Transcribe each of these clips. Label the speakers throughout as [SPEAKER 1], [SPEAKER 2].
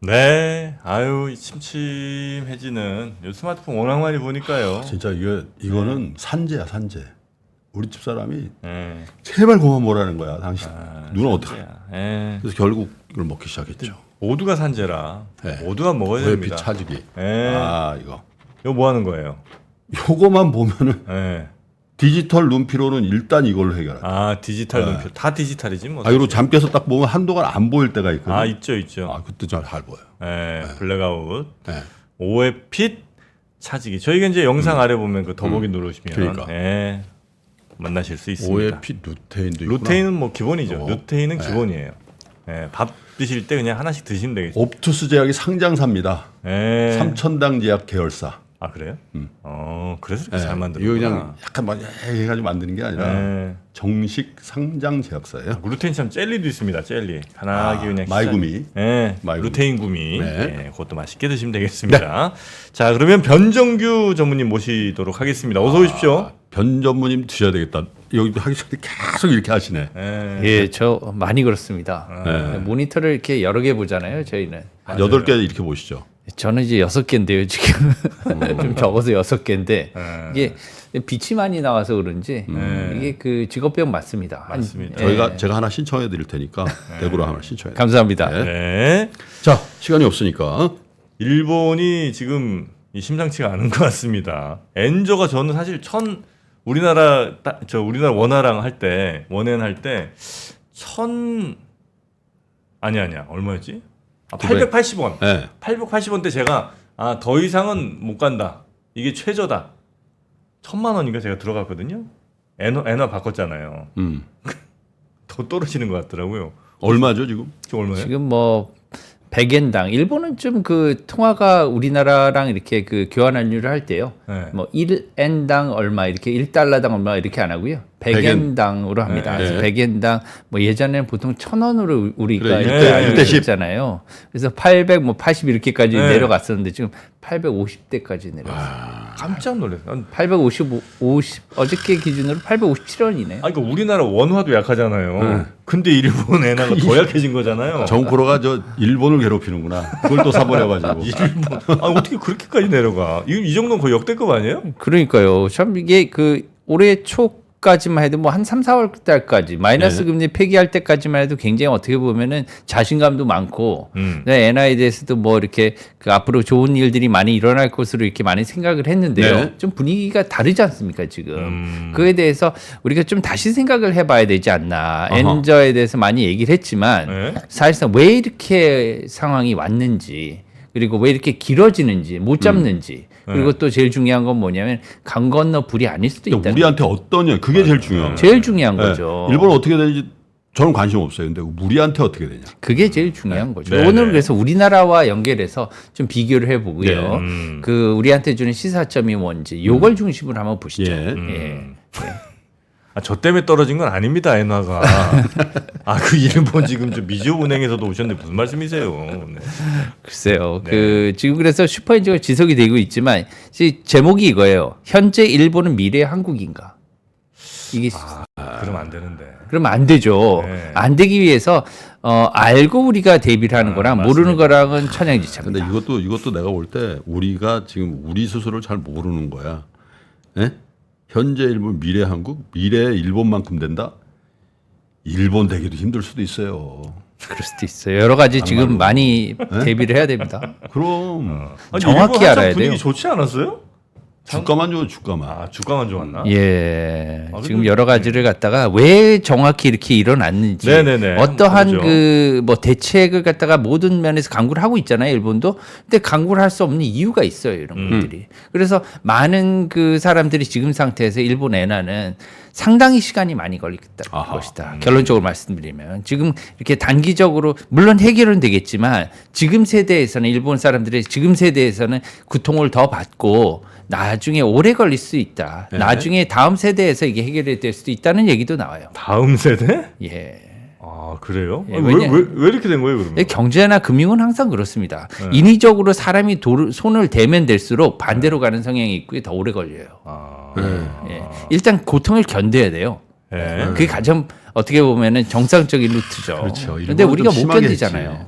[SPEAKER 1] 네, 아유 침침해지는 요 스마트폰 워낙 많이 보니까요.
[SPEAKER 2] 진짜 이거는 산재야 산재. 우리 집 사람이
[SPEAKER 1] 네.
[SPEAKER 2] 제발 그만 뭐라는 거야. 당신 눈은 어떻게?
[SPEAKER 1] 산재야. 네.
[SPEAKER 2] 그래서 결국 이걸 먹기 시작했죠.
[SPEAKER 1] 모두가 산재라.
[SPEAKER 2] 네.
[SPEAKER 1] 모두가 먹어야
[SPEAKER 2] OFP
[SPEAKER 1] 됩니다.
[SPEAKER 2] 차지기.
[SPEAKER 1] 네.
[SPEAKER 2] 아 이거.
[SPEAKER 1] 이거 뭐 하는 거예요?
[SPEAKER 2] 요거만 보면은
[SPEAKER 1] 네.
[SPEAKER 2] 디지털 눈피로는 일단 이걸로 해결하죠.
[SPEAKER 1] 아 디지털 눈표 다 디지털이지 뭐.
[SPEAKER 2] 아, 이거 잠 깨서 딱 보면 한동안 안 보일 때가 있거든요.
[SPEAKER 1] 아 있죠 있죠.
[SPEAKER 2] 아, 그때 잘 보여요.
[SPEAKER 1] 네. 블랙아웃.
[SPEAKER 2] 네.
[SPEAKER 1] OFP 차지기. 저희가 이제 영상 아래 보면 그 더보기 누르시면
[SPEAKER 2] 그러니까.
[SPEAKER 1] 네. 만나실 수 있습니다.
[SPEAKER 2] OFP 루테인도 있구나.
[SPEAKER 1] 루테인은 뭐 기본이죠.
[SPEAKER 2] 어.
[SPEAKER 1] 루테인은
[SPEAKER 2] 네.
[SPEAKER 1] 기본이에요. 네. 밥 드실 때 그냥 하나씩 드시면 되겠습니다.
[SPEAKER 2] 옵투스 제약이 상장사입니다.
[SPEAKER 1] 네.
[SPEAKER 2] 삼천당 제약 계열사.
[SPEAKER 1] 아 그래요? 그래서 이렇게 잘
[SPEAKER 2] 네.
[SPEAKER 1] 만드는
[SPEAKER 2] 이거 그냥 약간 막 해가지고 만드는 게 아니라
[SPEAKER 1] 네.
[SPEAKER 2] 정식 상장 제약사예요.
[SPEAKER 1] 루테인참 젤리도 있습니다. 젤리 편하게 그냥
[SPEAKER 2] 마이구미.
[SPEAKER 1] 네,
[SPEAKER 2] 마이구미.
[SPEAKER 1] 루테인 구미.
[SPEAKER 2] 네.
[SPEAKER 1] 네, 그것도 맛있게 드시면 되겠습니다. 자, 그러면 변정규 전무님 모시도록 하겠습니다. 어서 오십시오.
[SPEAKER 2] 변 전무님 드셔야 되겠다. 여기 하기 전에 계속 이렇게 하시네.
[SPEAKER 1] 네.
[SPEAKER 3] 예, 저 많이 그렇습니다.
[SPEAKER 2] 네.
[SPEAKER 3] 모니터를 이렇게 여러 개 보잖아요, 저희는.
[SPEAKER 2] 8개 이렇게 보시죠.
[SPEAKER 3] 저는 이제 6개인데요, 지금. 좀 적어서 6개인데 이게 빛이 많이 나와서 그런지 이게 그 직업병 맞습니다.
[SPEAKER 1] 맞습니다.
[SPEAKER 2] 제가 하나 신청해 드릴 테니까 대구로 하나 신청해.
[SPEAKER 3] 감사합니다.
[SPEAKER 2] 네.
[SPEAKER 1] 네.
[SPEAKER 2] 자, 시간이 없으니까
[SPEAKER 1] 일본이 지금 심상치가 않은 것 같습니다. 엔저가 저는 사실 우리나라 원화랑 할 때 원엔 할 때 아니야 얼마였지? 880원.
[SPEAKER 2] 네.
[SPEAKER 1] 880원 때 제가 더 이상은 못 간다. 이게 최저다. 1,000만 원인가 제가 들어갔거든요. 엔화 바꿨잖아요. 더 떨어지는 것 같더라고요.
[SPEAKER 2] 얼마죠 지금?
[SPEAKER 1] 지금 얼마예요?
[SPEAKER 3] 지금 뭐 100엔당 일본은 좀 그 통화가 우리나라랑 이렇게 그 교환 환율을 할 때요.
[SPEAKER 1] 네.
[SPEAKER 3] 뭐 1엔당 얼마 이렇게 1달러당 얼마 이렇게 안 하고요. 100엔당으로 합니다.
[SPEAKER 1] 네.
[SPEAKER 3] 그래서 100엔당 뭐 예전에는 보통 1,000원으로 우리가
[SPEAKER 2] 그래,
[SPEAKER 3] 이렇게
[SPEAKER 1] 네.
[SPEAKER 3] 알고
[SPEAKER 2] 1대 10.
[SPEAKER 3] 있잖아요. 그래서 800 뭐 80 이렇게까지
[SPEAKER 1] 네.
[SPEAKER 3] 내려갔었는데 지금 850대까지 내려갔어요.
[SPEAKER 1] 깜짝 놀랐어요.
[SPEAKER 3] 50 어저께 기준으로 857원이네요.
[SPEAKER 1] 그러니까 우리나라 원화도 약하잖아요. 근데 일본 엔화가 더 약해진 거잖아요.
[SPEAKER 2] 정프로가 저 일본을 괴롭히는구나. 그걸 또 사버려가지고.
[SPEAKER 1] 일본. 어떻게 그렇게까지 내려가? 이 정도는 거의 역대급 아니에요?
[SPEAKER 3] 그러니까요. 참 이게 그 올해 초까지만 해도 뭐 한 3, 4월 달까지 마이너스
[SPEAKER 2] 네.
[SPEAKER 3] 금리 폐기할 때까지만 해도 굉장히 어떻게 보면은 자신감도 많고
[SPEAKER 1] 네.
[SPEAKER 3] 엔화에 대해서도 뭐 이렇게 그 앞으로 좋은 일들이 많이 일어날 것으로 이렇게 많이 생각을 했는데요.
[SPEAKER 2] 네.
[SPEAKER 3] 좀 분위기가 다르지 않습니까 지금? 그에 대해서 우리가 좀 다시 생각을 해봐야 되지 않나.
[SPEAKER 2] 어허.
[SPEAKER 3] 엔저에 대해서 많이 얘기를 했지만
[SPEAKER 1] 네.
[SPEAKER 3] 사실상 왜 이렇게 상황이 왔는지 그리고 왜 이렇게 길어지는지 못 잡는지 그리고 또 제일 중요한 건 뭐냐면 강 건너 불이 아닐 수도 있다.
[SPEAKER 2] 우리한테 어떠냐 그게 제일 중요해요.
[SPEAKER 3] 제일 중요한
[SPEAKER 2] 네.
[SPEAKER 3] 거죠.
[SPEAKER 2] 일본은 어떻게 되는지 저는 관심 없어요. 근데 우리한테 어떻게 되냐.
[SPEAKER 3] 그게 제일 중요한 거죠.
[SPEAKER 1] 네,
[SPEAKER 3] 오늘
[SPEAKER 1] 네.
[SPEAKER 3] 그래서 우리나라와 연결해서 좀 비교를 해보고요.
[SPEAKER 2] 네.
[SPEAKER 3] 그 우리한테 주는 시사점이 뭔지 요걸 중심으로 한번 보시죠.
[SPEAKER 2] 예.
[SPEAKER 3] 예.
[SPEAKER 1] 저 때문에 떨어진 건 아닙니다, 엔화가. 그 일본 지금 저 미주은행에서도 오셨는데 무슨 말씀이세요? 네.
[SPEAKER 3] 글쎄요.
[SPEAKER 1] 네.
[SPEAKER 3] 그 지금 그래서 슈퍼엔저가 지속이 되고 있지만 제목이 이거예요. 현재 일본은 미래의 한국인가? 이게
[SPEAKER 1] 그러면 안 되는데.
[SPEAKER 3] 그러면 안 되죠.
[SPEAKER 1] 네.
[SPEAKER 3] 안 되기 위해서 알고 우리가 대비를 하는 거랑 모르는 거랑은 천양지차입니다.
[SPEAKER 2] 근데 이것도 내가 볼 때 우리가 지금 우리 스스로를 잘 모르는 거야. 예? 현재 일본, 미래 한국, 미래 일본만큼 된다? 일본 되기도 힘들 수도 있어요.
[SPEAKER 3] 그럴 수도 있어요. 여러 가지 지금 많이 대비를 해야 됩니다.
[SPEAKER 2] 그럼
[SPEAKER 3] 정확히
[SPEAKER 1] 일본 한참
[SPEAKER 3] 알아야
[SPEAKER 1] 분위기
[SPEAKER 3] 돼요.
[SPEAKER 1] 좋지 않았어요?
[SPEAKER 2] 주가만 줘 주가만.
[SPEAKER 1] 주가만 좋았나?
[SPEAKER 3] 예.
[SPEAKER 1] 아,
[SPEAKER 3] 지금
[SPEAKER 1] 그래도-
[SPEAKER 3] 여러 가지를 갖다가 왜 정확히 이렇게 일어났는지
[SPEAKER 1] 네네네.
[SPEAKER 3] 어떠한
[SPEAKER 1] 그렇죠.
[SPEAKER 3] 그 뭐 대책을 갖다가 모든 면에서 강구를 하고 있잖아요, 일본도. 근데 강구를 할 수 없는 이유가 있어요, 이런 것들이. 그래서 많은 그 사람들이 지금 상태에서 일본 엔화는 상당히 시간이 많이 걸릴
[SPEAKER 2] 아하.
[SPEAKER 3] 것이다. 결론적으로 말씀드리면 지금 이렇게 단기적으로 물론 해결은 되겠지만 지금 세대에서는 일본 사람들의 지금 세대에서는 고통을 더 받고 나중에 오래 걸릴 수 있다.
[SPEAKER 2] 네.
[SPEAKER 3] 나중에 다음 세대에서 이게 해결이 될 수도 있다는 얘기도 나와요.
[SPEAKER 1] 다음 세대?
[SPEAKER 3] 예.
[SPEAKER 1] 그래요?
[SPEAKER 3] 예,
[SPEAKER 1] 왜 이렇게 된 거예요, 그러면?
[SPEAKER 3] 경제나 금융은 항상 그렇습니다. 인위적으로 사람이 손을 대면 될수록 반대로 가는 성향이 있고 더 오래 걸려요. 예. 일단 고통을 견뎌야 돼요.
[SPEAKER 1] 예.
[SPEAKER 3] 그게 가장 어떻게 보면은 정상적인 루트죠.
[SPEAKER 2] 그렇죠.
[SPEAKER 3] 근데
[SPEAKER 2] 일본은
[SPEAKER 3] 우리가
[SPEAKER 2] 좀
[SPEAKER 3] 못
[SPEAKER 2] 심하게
[SPEAKER 3] 견디잖아요.
[SPEAKER 2] 했지.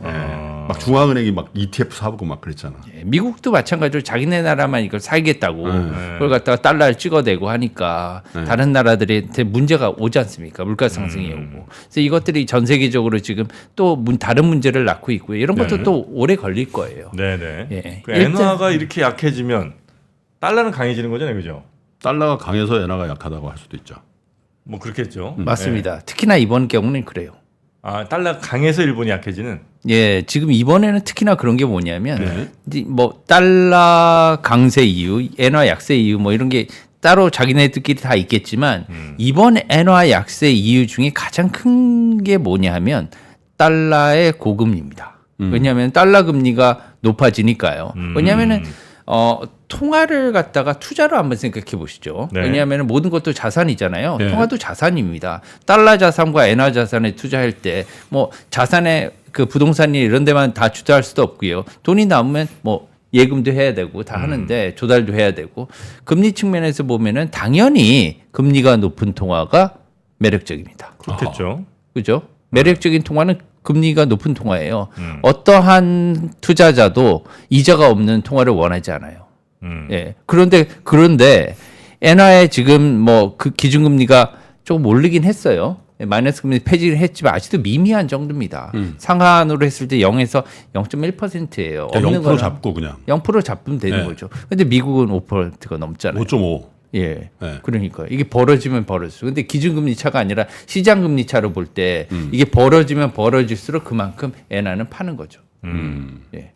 [SPEAKER 2] 막 중앙은행이 막 ETF 사고 막 그랬잖아.
[SPEAKER 3] 예, 미국도 마찬가지로 자기네 나라만 이걸 살겠다고 그걸 갖다가 달러를 찍어대고 하니까 다른 나라들한테 문제가 오지 않습니까? 물가 상승이 오고. 그래서 이것들이 전 세계적으로 지금 또 다른 문제를 낳고 있고요. 이런 것도 또 오래 걸릴 거예요.
[SPEAKER 1] 네네.
[SPEAKER 3] 예.
[SPEAKER 1] 그 엔화가 이렇게 약해지면 달러는 강해지는 거잖아요, 그죠?
[SPEAKER 2] 달러가 강해서 엔화가 약하다고 할 수도 있죠.
[SPEAKER 1] 뭐 그렇겠죠.
[SPEAKER 3] 맞습니다. 특히나 이번 경우는 그래요.
[SPEAKER 1] 아, 달러 강해서 일본이 약해지는.
[SPEAKER 3] 예, 지금 이번에는 특히나 그런 게 뭐냐면 이제 뭐 달러 강세 이유, 엔화 약세 이유 뭐 이런 게 따로 자기네들끼리 다 있겠지만 이번 엔화 약세 이유 중에 가장 큰 게 뭐냐 하면 달러의 고금리입니다. 왜냐하면 달러 금리가 높아지니까요. 왜냐하면은 통화를 갖다가 투자로 한번 생각해 보시죠.
[SPEAKER 1] 네.
[SPEAKER 3] 왜냐하면 모든 것도 자산이잖아요.
[SPEAKER 2] 네.
[SPEAKER 3] 통화도 자산입니다. 달러 자산과 엔화 자산에 투자할 때 뭐 자산에 그 부동산이 이런 데만 다 투자할 수도 없고요. 돈이 남으면 뭐 예금도 해야 되고 다 하는데 조달도 해야 되고 금리 측면에서 보면은 당연히 금리가 높은 통화가 매력적입니다.
[SPEAKER 1] 그렇겠죠.
[SPEAKER 3] 그죠? 매력적인 통화는 금리가 높은 통화예요. 어떠한 투자자도 이자가 없는 통화를 원하지 않아요. 예. 그런데 엔화의 지금 뭐 그 기준금리가 조금 오르긴 했어요. 마이너스 금리 폐지를 했지만 아직도 미미한 정도입니다. 상한으로 했을 때 0에서 0.1%예요. 없는
[SPEAKER 2] 0%
[SPEAKER 3] 거는
[SPEAKER 2] 잡고 그냥
[SPEAKER 3] 0% 잡으면 되는
[SPEAKER 2] 네.
[SPEAKER 3] 거죠. 근데 미국은 5%가 넘잖아요.
[SPEAKER 2] 5.5.
[SPEAKER 3] 예.
[SPEAKER 2] 네.
[SPEAKER 3] 그러니까 이게 벌어지면 벌어져. 근데 기준금리 차가 아니라 시장금리 차로 볼 때 이게 벌어지면 벌어질수록 그만큼 엔화는 파는 거죠. 예.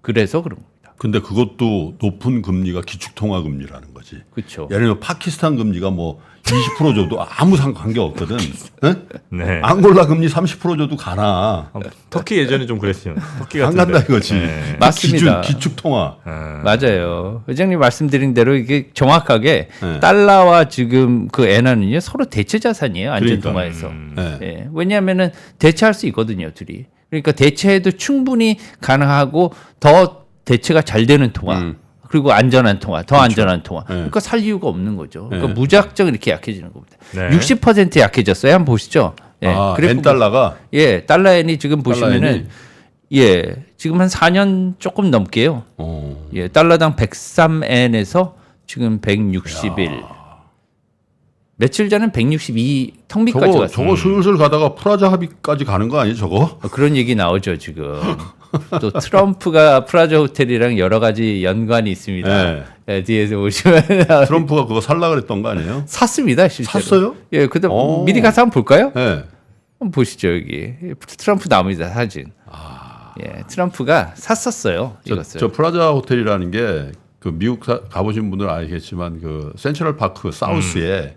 [SPEAKER 3] 그래서 그런 겁니다.
[SPEAKER 2] 근데 그것도 높은 금리가 기축통화 금리라는 거지.
[SPEAKER 3] 그렇죠.
[SPEAKER 2] 예를 들면 파키스탄 금리가 뭐 20% 줘도 아무 관계 없거든. 네?
[SPEAKER 1] 네.
[SPEAKER 2] 앙골라 금리 30% 줘도 가나.
[SPEAKER 1] 터키 예전에 좀 그랬어요. 터키
[SPEAKER 2] 안
[SPEAKER 1] 같은데.
[SPEAKER 2] 간다 이거지.
[SPEAKER 1] 네.
[SPEAKER 3] 맞습니다.
[SPEAKER 2] 기축통화.
[SPEAKER 3] 맞아요. 회장님 말씀드린 대로 이게 정확하게
[SPEAKER 2] 네.
[SPEAKER 3] 달러와 지금 그 엔화는요 서로 대체 자산이에요. 안전통화에서.
[SPEAKER 2] 네.
[SPEAKER 3] 예. 왜냐하면은 대체할 수 있거든요, 둘이. 그러니까 대체해도 충분히 가능하고 더 대체가 잘 되는 통화. 그리고 안전한 통화, 더 안전한 통화. 그러니까 살 이유가 없는 거죠. 그러니까 무작정 이렇게 약해지는 겁니다.
[SPEAKER 1] 네.
[SPEAKER 3] 60% 약해졌어요. 한번 보시죠. 예.
[SPEAKER 2] 아,
[SPEAKER 3] 그래프
[SPEAKER 2] 엔 달러가
[SPEAKER 3] 예, 달러엔이 지금 보시면은 예, 지금 한 4년 조금 넘게요. 예, 달러당 103엔에서 지금 161. 며칠 전엔 162 턱밑까지
[SPEAKER 2] 저거
[SPEAKER 3] 갔어요.
[SPEAKER 2] 슬슬 가다가 프라자 합의까지 가는 거 아니에요, 저거?
[SPEAKER 3] 그런 얘기 나오죠 지금. 또 트럼프가 프라자 호텔이랑 여러 가지 연관이 있습니다.
[SPEAKER 2] 네.
[SPEAKER 3] 예, 뒤에서 보시면
[SPEAKER 2] 트럼프가 그거 살라 그랬던 거 아니에요?
[SPEAKER 3] 샀습니다 실제로.
[SPEAKER 2] 샀어요?
[SPEAKER 3] 예, 그다음
[SPEAKER 2] 오.
[SPEAKER 3] 미리 가서 한번 볼까요?
[SPEAKER 2] 네.
[SPEAKER 3] 한번 보시죠 여기 트럼프 나옵니다 사진. 예, 트럼프가 샀었어요 이것을.
[SPEAKER 2] 저 프라자 호텔이라는 게 그 미국 가보신 분들은 알겠지만 그 센트럴 파크 사우스에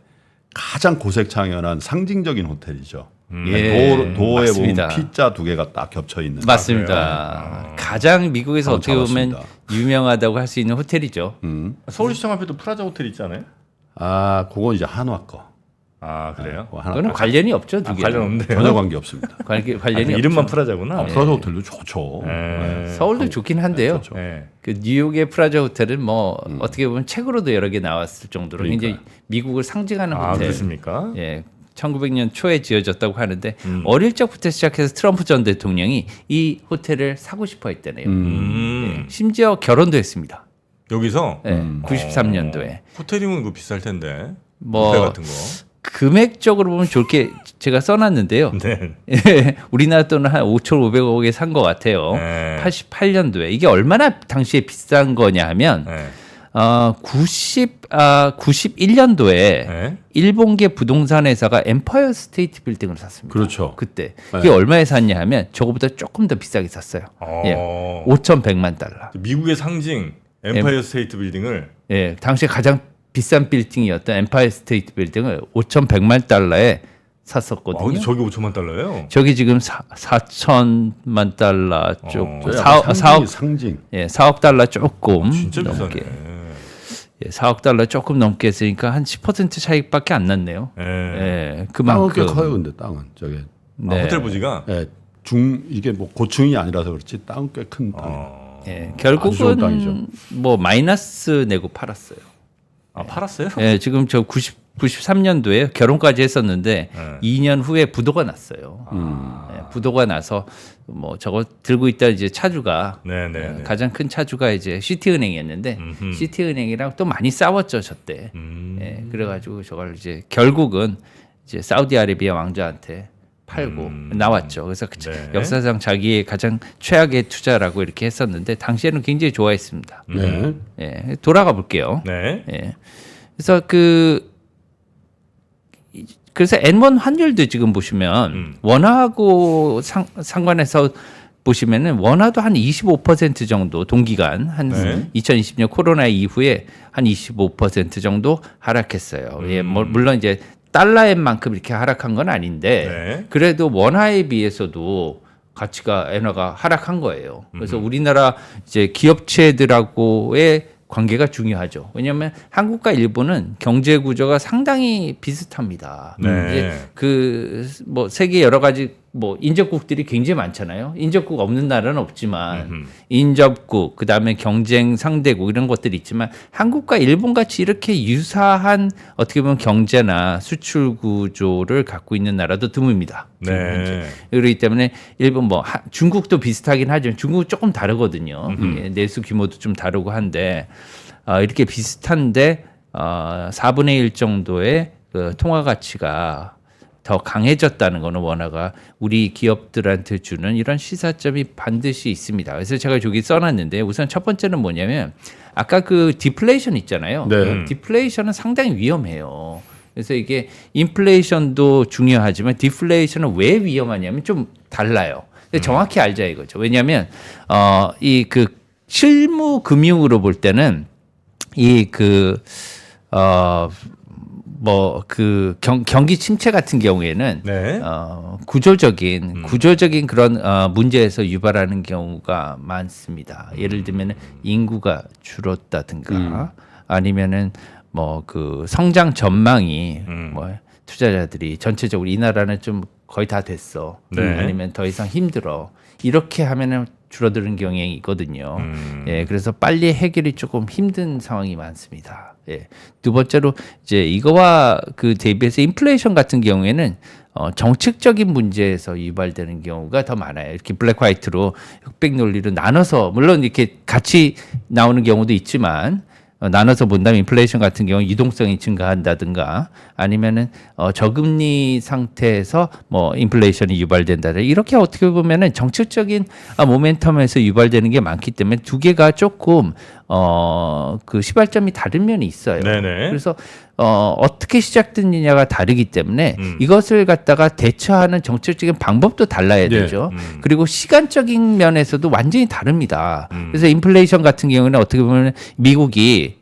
[SPEAKER 2] 가장 고색창연한 상징적인 호텔이죠.
[SPEAKER 3] 예,
[SPEAKER 2] 도어에
[SPEAKER 3] 맞습니다.
[SPEAKER 2] 보면 피자 두 개가 딱 겹쳐 있는.
[SPEAKER 3] 맞습니다. 가장 미국에서 어떻게 보면
[SPEAKER 2] 잡았습니다.
[SPEAKER 3] 유명하다고 할 수 있는 호텔이죠.
[SPEAKER 1] 서울시청 앞에도 프라자 호텔 있잖아요.
[SPEAKER 2] 아, 그건 이제 한화 거.
[SPEAKER 1] 아, 그래요?
[SPEAKER 2] 그거 하나
[SPEAKER 3] 그거는 관련이 없죠 두 개.
[SPEAKER 1] 관련 없는데요.
[SPEAKER 2] 전혀 관계 없습니다.
[SPEAKER 3] 관련이
[SPEAKER 1] 이름만
[SPEAKER 3] 없죠.
[SPEAKER 1] 프라자구나.
[SPEAKER 2] 프라자 호텔도 좋죠.
[SPEAKER 1] 네.
[SPEAKER 3] 서울도 좋긴 한데요.
[SPEAKER 2] 그렇죠.
[SPEAKER 1] 네.
[SPEAKER 3] 그 뉴욕의 프라자 호텔은 뭐 어떻게 보면 책으로도 여러 개 나왔을 정도로 이제 미국을 상징하는
[SPEAKER 1] 아,
[SPEAKER 3] 호텔.
[SPEAKER 1] 그렇습니까?
[SPEAKER 3] 예. 1900년 초에 지어졌다고 하는데 어릴 적부터 시작해서 트럼프 전 대통령이 이 호텔을 사고 싶어 했다네요. 예. 심지어 결혼도 했습니다.
[SPEAKER 1] 여기서
[SPEAKER 3] 예. 93년도에.
[SPEAKER 1] 호텔이면 그 비쌀 텐데.
[SPEAKER 3] 뭐
[SPEAKER 1] 뷔페 같은 거.
[SPEAKER 3] 금액적으로 보면 좋게 제가 써놨는데요.
[SPEAKER 1] 네.
[SPEAKER 3] 예, 우리나라 돈은 한 5,500억에 산 것 같아요.
[SPEAKER 1] 네.
[SPEAKER 3] 88년도에. 이게 얼마나 당시에 비싼 거냐 하면
[SPEAKER 1] 네.
[SPEAKER 3] 91년도에
[SPEAKER 1] 네.
[SPEAKER 3] 일본계 부동산 회사가 엠파이어 스테이트 빌딩을 샀습니다.
[SPEAKER 2] 그렇죠.
[SPEAKER 3] 그때. 그게 얼마에 샀냐 하면 저거보다 조금 더 비싸게 샀어요. 예. 5,100만 달러.
[SPEAKER 1] 미국의 상징 엠파이어 스테이트 빌딩을
[SPEAKER 3] 예, 당시에 가장 비싼 빌딩이었던 엠파이어 스테이트 빌딩을 5,100만 달러에 샀었거든요.
[SPEAKER 1] 근데 저기 5천만 달러예요?
[SPEAKER 3] 저기 지금 4천만 달러 쪽,
[SPEAKER 2] 저희
[SPEAKER 3] 4억
[SPEAKER 2] 상징.
[SPEAKER 3] 예, 4억 달러 조금
[SPEAKER 1] 진짜
[SPEAKER 3] 넘게.
[SPEAKER 1] 비싸네.
[SPEAKER 3] 예, 4억 달러 조금 넘게 했으니까 한 10% 차이밖에 안 났네요.
[SPEAKER 1] 네.
[SPEAKER 3] 예,
[SPEAKER 2] 땅은
[SPEAKER 3] 그만큼.
[SPEAKER 2] 꽤 커요, 근데 땅은 저게.
[SPEAKER 3] 네.
[SPEAKER 1] 호텔 부지가
[SPEAKER 2] 예, 이게 뭐 고층이 아니라서 그렇지 땅은 꽤 큰 땅.
[SPEAKER 3] 예,
[SPEAKER 2] 아주 좋은 땅이죠.
[SPEAKER 3] 결국은 뭐 마이너스 내고 팔았어요.
[SPEAKER 1] 팔았어요?
[SPEAKER 3] 예, 지금 저 93년도에 결혼까지 했었는데 2년 후에 부도가 났어요. 네, 부도가 나서 뭐 저거 들고 있다 이제 차주가
[SPEAKER 1] 네네.
[SPEAKER 3] 가장 큰 차주가 이제 시티은행이었는데 시티은행이랑 또 많이 싸웠죠 저때. 예, 그래가지고 저걸 이제 결국은 이제 사우디아라비아 왕자한테 팔고 나왔죠. 그래서
[SPEAKER 1] 네.
[SPEAKER 3] 역사상 자기의 가장 최악의 투자라고 이렇게 했었는데 당시에는 굉장히 좋아했습니다.
[SPEAKER 2] 네.
[SPEAKER 3] 예, 돌아가 볼게요.
[SPEAKER 1] 네.
[SPEAKER 3] 예. 그래서 그래서 N1 환율도 지금 보시면 원화하고 상관해서 보시면은 원화도 한 25% 정도 동기간 한
[SPEAKER 1] 네.
[SPEAKER 3] 2020년 코로나 이후에 한 25% 정도 하락했어요. 예, 물론 이제 달러엔만큼 이렇게 하락한 건 아닌데
[SPEAKER 1] 네.
[SPEAKER 3] 그래도 원화에 비해서도 가치가 엔화가 하락한 거예요. 그래서 우리나라 이제 기업체들하고의 관계가 중요하죠. 왜냐하면 한국과 일본은 경제 구조가 상당히 비슷합니다.
[SPEAKER 1] 네.
[SPEAKER 3] 이제 뭐 세계 여러 가지 뭐 인접국들이 굉장히 많잖아요. 인접국 없는 나라는 없지만 인접국 그다음에 경쟁 상대국 이런 것들이 있지만 한국과 일본 같이 이렇게 유사한 어떻게 보면 경제나 수출 구조를 갖고 있는 나라도 드뭅니다.
[SPEAKER 1] 네.
[SPEAKER 3] 그렇기 때문에 일본 중국도 비슷하긴 하지만 중국은 조금 다르거든요. 예, 내수 규모도 좀 다르고 한데 이렇게 비슷한데 4분의 1 정도의 그 통화 가치가 더 강해졌다는 거는 원화가 우리 기업들한테 주는 이런 시사점이 반드시 있습니다. 그래서 제가 저기 써놨는데 우선 첫 번째는 뭐냐면 아까 그 디플레이션 있잖아요.
[SPEAKER 2] 네.
[SPEAKER 3] 디플레이션은 상당히 위험해요. 그래서 이게 인플레이션도 중요하지만 디플레이션은 왜 위험하냐면 좀 달라요. 근데 정확히 알자 이거죠. 왜냐하면 이 그 실무 금융으로 볼 때는 경기 침체 같은 경우에는
[SPEAKER 1] 네.
[SPEAKER 3] 구조적인 그런 문제에서 유발하는 경우가 많습니다. 예를 들면 인구가 줄었다든가 아니면은 뭐 그 성장 전망이 뭐 투자자들이 전체적으로 이 나라는 좀 거의 다 됐어.
[SPEAKER 1] 네.
[SPEAKER 3] 아니면 더 이상 힘들어. 이렇게 하면은 줄어드는 경향이 있거든요. 예, 그래서 빨리 해결이 조금 힘든 상황이 많습니다. 예. 두 번째로 이제 이거와 그 대비해서 인플레이션 같은 경우에는 정책적인 문제에서 유발되는 경우가 더 많아요. 이렇게 블랙 화이트로 흑백 논리로 나눠서 물론 이렇게 같이 나오는 경우도 있지만 나눠서 본다면 인플레이션 같은 경우 유동성이 증가한다든가 아니면은 저금리 상태에서 뭐 인플레이션이 유발된다든가 이렇게 어떻게 보면은 정책적인 모멘텀에서 유발되는 게 많기 때문에 두 개가 조금 그 시발점이 다른 면이 있어요.
[SPEAKER 1] 네네.
[SPEAKER 3] 그래서 어떻게 시작됐느냐가 다르기 때문에 이것을 갖다가 대처하는 정책적인 방법도 달라야 되죠. 그리고 시간적인 면에서도 완전히 다릅니다. 그래서 인플레이션 같은 경우는 어떻게 보면 미국이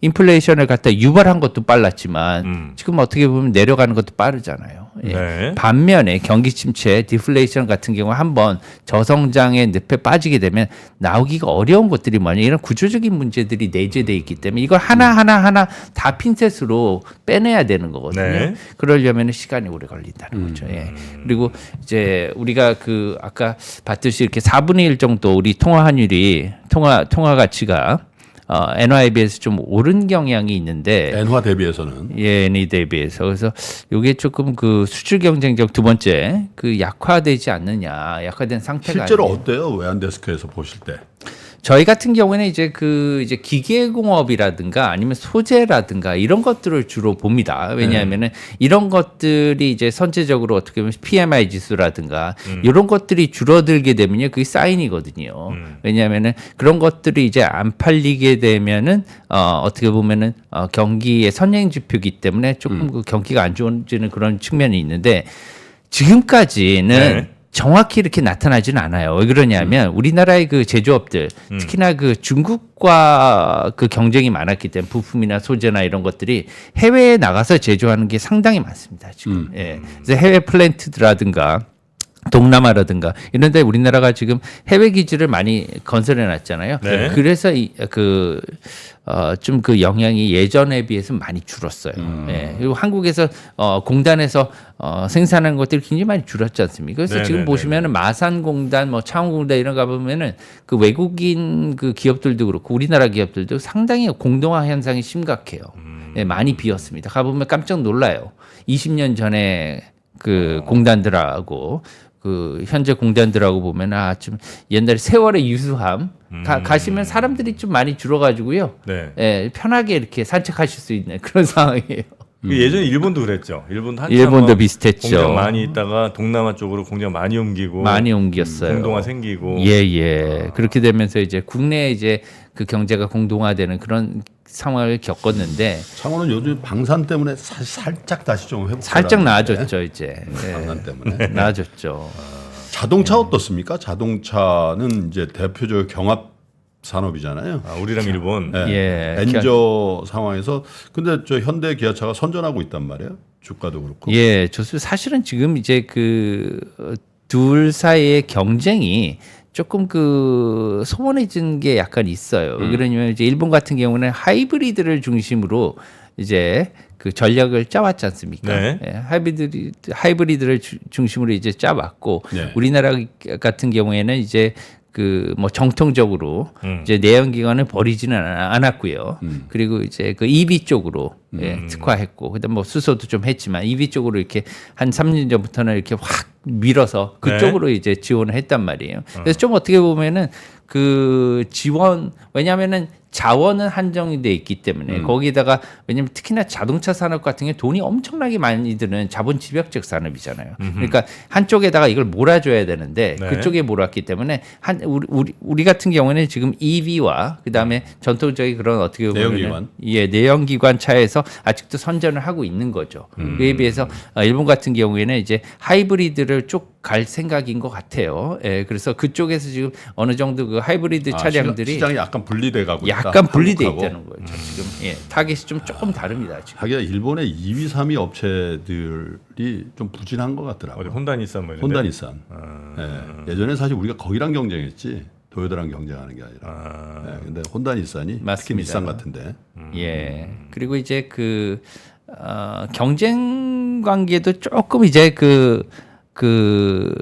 [SPEAKER 3] 인플레이션을 갖다 유발한 것도 빨랐지만 지금 어떻게 보면 내려가는 것도 빠르잖아요. 예.
[SPEAKER 1] 네.
[SPEAKER 3] 반면에 경기 침체, 디플레이션 같은 경우 한번 저성장의 늪에 빠지게 되면 나오기가 어려운 것들이 뭐냐 이런 구조적인 문제들이 내재돼 있기 때문에 이걸 하나 다 핀셋으로 빼내야 되는 거거든요.
[SPEAKER 1] 네.
[SPEAKER 3] 그러려면 시간이 오래 걸린다는 거죠. 예. 그리고 이제 우리가 그 아까 봤듯이 이렇게 4분의 1 정도 우리 통화 환율이 통화 가치가 엔화에 비해서 좀 오른 경향이 있는데
[SPEAKER 2] 엔화 대비해서는
[SPEAKER 3] 예, 엔화 대비해서 그래서 이게 조금 그 수출 경쟁력 두 번째 그 약화되지 않느냐 약화된 상태가
[SPEAKER 2] 실제로
[SPEAKER 3] 아니에요.
[SPEAKER 2] 어때요? 외환데스크에서 보실 때?
[SPEAKER 3] 저희 같은 경우에는 이제 이제 기계공업이라든가 아니면 소재라든가 이런 것들을 주로 봅니다. 왜냐하면은 이런 것들이 이제 선체적으로 어떻게 보면 PMI 지수라든가 이런 것들이 줄어들게 되면요, 그게 사인이거든요. 왜냐하면은 그런 것들이 이제 안 팔리게 되면은 어떻게 보면은 경기의 선행 지표이기 때문에 조금 그 경기가 안 좋아지는 그런 측면이 있는데 지금까지는
[SPEAKER 1] 네.
[SPEAKER 3] 정확히 이렇게 나타나지는 않아요. 왜 그러냐면 우리나라의 그 제조업들 특히나 그 중국과 그 경쟁이 많았기 때문에 부품이나 소재나 이런 것들이 해외에 나가서 제조하는 게 상당히 많습니다. 지금. 예. 그래서 해외 플랜트라든가 동남아라든가 이런 데 우리나라가 지금 해외 기지를 많이 건설해 놨잖아요.
[SPEAKER 1] 네.
[SPEAKER 3] 그래서 좀 그 영향이 예전에 비해서 많이 줄었어요. 예. 그리고 한국에서 공단에서 생산하는 것들이 굉장히 많이 줄었지 않습니까? 그래서 지금
[SPEAKER 1] 네네네네.
[SPEAKER 3] 보시면은 마산공단, 뭐 창원공단 이런 거 보면은 그 외국인 그 기업들도 그렇고 우리나라 기업들도 상당히 공동화 현상이 심각해요. 예, 많이 비었습니다. 가보면 깜짝 놀라요. 20년 전에 그 공단들하고 그 현재 공단들하고 보면 좀 옛날에 세월의 유수함 가시면 사람들이 좀 많이 줄어가지고요.
[SPEAKER 1] 네.
[SPEAKER 3] 예, 편하게 이렇게 산책하실 수 있는 그런 상황이에요.
[SPEAKER 1] 그 예전에 일본도 그랬죠. 일본도 한참
[SPEAKER 3] 일본도
[SPEAKER 1] 막
[SPEAKER 3] 비슷했죠.
[SPEAKER 1] 공장 많이 있다가 동남아 쪽으로 공장 많이 옮기고
[SPEAKER 3] 많이 옮겼어요.
[SPEAKER 1] 공동화 생기고.
[SPEAKER 3] 예. 그렇게 되면서 이제 국내에 이제 그 경제가 공동화되는 그런 상황을 겪었는데
[SPEAKER 2] 창원은 요즘 방산 때문에 살짝 다시 좀 회복.
[SPEAKER 3] 살짝 나아졌죠 이제. 예.
[SPEAKER 2] 방산 때문에.
[SPEAKER 3] 나아졌죠.
[SPEAKER 2] 자동차 어떻습니까? 자동차는 이제 대표적 경합 산업이잖아요.
[SPEAKER 1] 우리랑 일본.
[SPEAKER 2] 네.
[SPEAKER 3] 예.
[SPEAKER 2] 엔저 상황에서 근데 저 현대 기아차가 선전하고 있단 말이에요. 주가도 그렇고.
[SPEAKER 3] 예, 좋습니다. 사실은 지금 이제 그 둘 사이의 경쟁이 조금 그 소원해진 게 약간 있어요. 그러냐면 이제 일본 같은 경우는 하이브리드를 중심으로 이제 그 전략을 짜왔지 않습니까?
[SPEAKER 1] 네.
[SPEAKER 3] 예, 하이브리드를 중심으로 이제 짜왔고
[SPEAKER 2] 네.
[SPEAKER 3] 우리나라 같은 경우에는 이제 그 뭐 정통적으로 이제 내연기관을 버리지는 않았고요. 그리고 이제 그 EV 쪽으로 예, 특화했고 그다음 뭐 수소도 좀 했지만 EV 쪽으로 이렇게 한 3년 전부터는 이렇게 확 밀어서 그쪽으로 이제 지원을 했단 말이에요. 그래서 좀 어떻게 보면은 그 지원 왜냐하면은 자원은 한정이 돼 있기 때문에 거기다가 왜냐면 특히나 자동차 산업 같은 게 돈이 엄청나게 많이 드는 자본 집약적 산업이잖아요. 그러니까 한쪽에다가 이걸 몰아줘야 되는데
[SPEAKER 1] 네.
[SPEAKER 3] 그쪽에 몰았기 때문에 우리 같은 경우에는 지금 EV와 그다음에 전통적인 그런 어떻게 보면
[SPEAKER 2] 내연기관.
[SPEAKER 3] 내연기관 차에서 아직도 선전을 하고 있는 거죠. 그에 비해서 일본 같은 경우에는 이제 하이브리드를 쭉 갈 생각인 것 같아요. 예, 그래서 그쪽에서 지금 어느 정도 그 하이브리드 차량들이
[SPEAKER 2] 시장이 약간 분리돼 가고 있다.
[SPEAKER 3] 약간 분리돼
[SPEAKER 2] 한국하고.
[SPEAKER 3] 있다는 거죠. 지금 예, 타겟이 좀 조금 다릅니다. 지금.
[SPEAKER 2] 하기야 일본의 2위, 3위 업체들이 좀 부진한 것 같더라고요.
[SPEAKER 1] 어디 혼다 닛산 뭐 이런
[SPEAKER 2] 혼다
[SPEAKER 1] 데?
[SPEAKER 2] 닛산. 예. 예전에 사실 우리가 거기랑 경쟁했지 도요타랑 경쟁하는 게 아니라. 예. 근데 혼다 닛산이 특히
[SPEAKER 3] 맞습니다.
[SPEAKER 2] 닛산 같은데.
[SPEAKER 3] 예. 그리고 이제 그 경쟁 관계도 조금 이제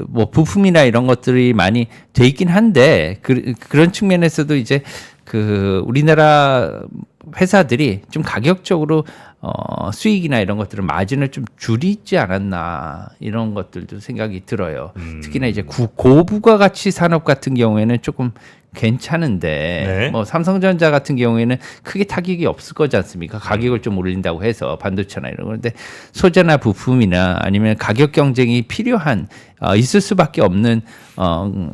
[SPEAKER 3] 뭐 부품이나 이런 것들이 많이 돼 있긴 한데 그런 측면에서도 이제 그 우리나라 회사들이 좀 가격적으로 수익이나 이런 것들을 마진을 좀 줄이지 않았나 이런 것들도 생각이 들어요. 특히나 이제 고부가 가치 산업 같은 경우에는 조금 괜찮은데
[SPEAKER 1] 네.
[SPEAKER 3] 뭐 삼성전자 같은 경우에는 크게 타격이 없을 거지 않습니까? 가격을 좀 올린다고 해서 반도체나 이런 건데 소재나 부품이나 아니면 가격 경쟁이 필요한 있을 수밖에 없는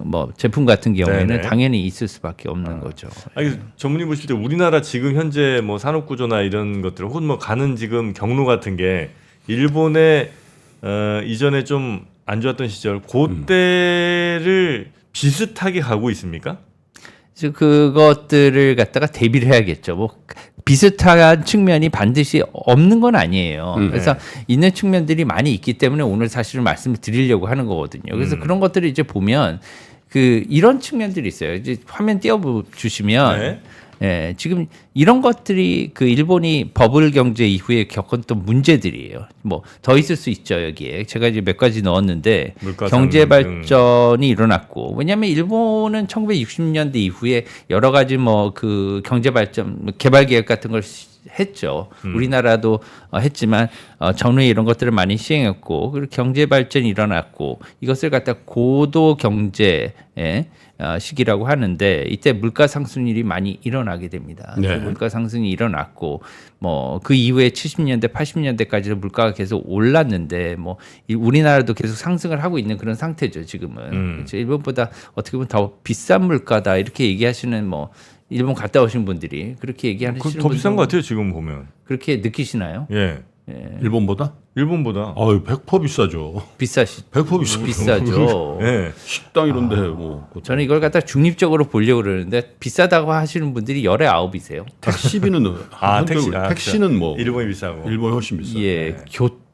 [SPEAKER 3] 뭐 제품 같은 경우에는
[SPEAKER 1] 네네.
[SPEAKER 3] 당연히 있을 수밖에 없는 거죠.
[SPEAKER 1] 아니 전문의 보실 때 우리나라 지금 현재 뭐 산업 구조나 이런 것들 혹은 뭐 가는 지금 경로 같은 게 일본의 이전에 좀 안 좋았던 시절 그때를 비슷하게 가고 있습니까?
[SPEAKER 3] 그것들을 갖다가 대비를 해야겠죠. 뭐 비슷한 측면이 반드시 없는 건 아니에요. 그래서 있는 측면들이 많이 있기 때문에 오늘 사실은 말씀을 드리려고 하는 거거든요. 그래서 그런 것들을 이제 보면 그 이런 측면들이 있어요. 이제 화면 띄워 주시면
[SPEAKER 1] 네.
[SPEAKER 3] 예, 지금 이런 것들이 그 일본이 버블 경제 이후에 겪었던 문제들이에요. 뭐 더 있을 수 있죠 여기에. 제가 이제 몇 가지 넣었는데
[SPEAKER 1] 물가
[SPEAKER 3] 경제
[SPEAKER 1] 상승.
[SPEAKER 3] 발전이 일어났고 왜냐하면 일본은 1960년대 이후에 여러 가지 뭐 그 경제 발전 개발 계획 같은 걸 했죠. 우리나라도 했지만 전후에 이런 것들을 많이 시행했고 그리고 경제 발전이 일어났고 이것을 갖다 고도 경제의 시기라고 하는데 이때 물가 상승률이 많이 일어나게 됩니다.
[SPEAKER 2] 네.
[SPEAKER 3] 물가 상승이 일어났고 뭐 그 이후에 70년대, 80년대까지도 물가가 계속 올랐는데 뭐 우리나라도 계속 상승을 하고 있는 그런 상태죠. 지금은 그렇죠? 일본보다 어떻게 보면 더 비싼 물가다 이렇게 얘기하시는 뭐 일본 갔다 오신 분들이 그렇게 얘기하시는
[SPEAKER 1] 더 비싼
[SPEAKER 3] 분들은
[SPEAKER 1] 것 같아요 지금 보면.
[SPEAKER 3] 그렇게 느끼시나요?
[SPEAKER 1] 예.
[SPEAKER 2] 일본보다?
[SPEAKER 1] 일본보다.
[SPEAKER 2] 아유, 100% 비싸죠.
[SPEAKER 3] 비싸시
[SPEAKER 2] 100% 비싸죠.
[SPEAKER 3] 비싸죠.
[SPEAKER 1] 예.
[SPEAKER 2] 식당 이런데 뭐
[SPEAKER 3] 저는 이걸 갖다 중립적으로 보려고 그러는데 비싸다고 하시는 분들이 열의 아홉이세요.
[SPEAKER 2] 택시비는
[SPEAKER 1] 택시,
[SPEAKER 2] 택시는 뭐
[SPEAKER 1] 일본이 비싸고.
[SPEAKER 2] 일본이 훨씬 비싸.
[SPEAKER 3] 예,
[SPEAKER 1] 네.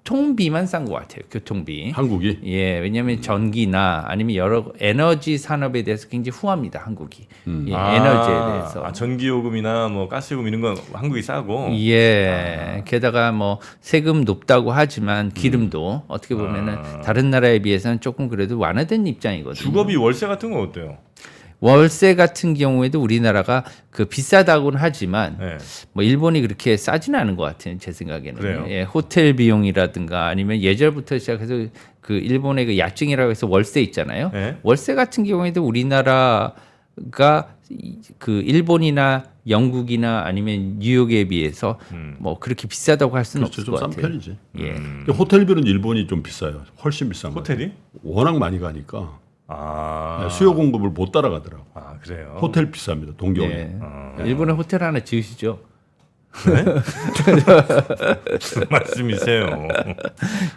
[SPEAKER 3] 교통비만 싼 것 같아요. 교통비.
[SPEAKER 2] 한국이
[SPEAKER 3] 예, 왜냐하면 전기나 아니면 여러 에너지 산업에 대해서 굉장히 후합니다. 한국이. 예, 에너지에 대해서.
[SPEAKER 1] 전기요금이나 뭐 가스요금 이런 건 한국이 싸고.
[SPEAKER 3] 예. 게다가 뭐 세금 높다고 하지만 기름도 어떻게 보면은 다른 나라에 비해서는 조금 그래도 완화된 입장이거든요.
[SPEAKER 1] 주거비 월세 같은 건 어때요?
[SPEAKER 3] 월세 같은 경우에도 우리나라가 그 비싸다고는 하지만
[SPEAKER 1] 네.
[SPEAKER 3] 뭐 일본이 그렇게 싸지는 않은 것 같아요. 제 생각에는.
[SPEAKER 1] 그래요?
[SPEAKER 3] 예, 호텔 비용이라든가 아니면 예전부터 시작해서 그 일본의 그 야증이라고 해서 월세 있잖아요.
[SPEAKER 1] 네.
[SPEAKER 3] 월세 같은 경우에도 우리나라가 그 일본이나 영국이나 아니면 뉴욕에 비해서 뭐 그렇게 비싸다고 할 수는
[SPEAKER 2] 그렇죠.
[SPEAKER 3] 없을
[SPEAKER 2] 좀
[SPEAKER 3] 것
[SPEAKER 2] 싼
[SPEAKER 3] 같아요.
[SPEAKER 2] 편이지.
[SPEAKER 3] 예.
[SPEAKER 2] 근데 호텔비는 일본이 좀 비싸요. 훨씬 비싼 거.
[SPEAKER 1] 호텔이?
[SPEAKER 2] 워낙 많이 가니까
[SPEAKER 1] 아,
[SPEAKER 2] 수요 공급을 못 따라가더라고.
[SPEAKER 1] 아 그래요.
[SPEAKER 2] 호텔 비쌉니다. 동경에.
[SPEAKER 3] 예. 일본에 호텔 하나 지으시죠.
[SPEAKER 1] 무슨 말씀이세요?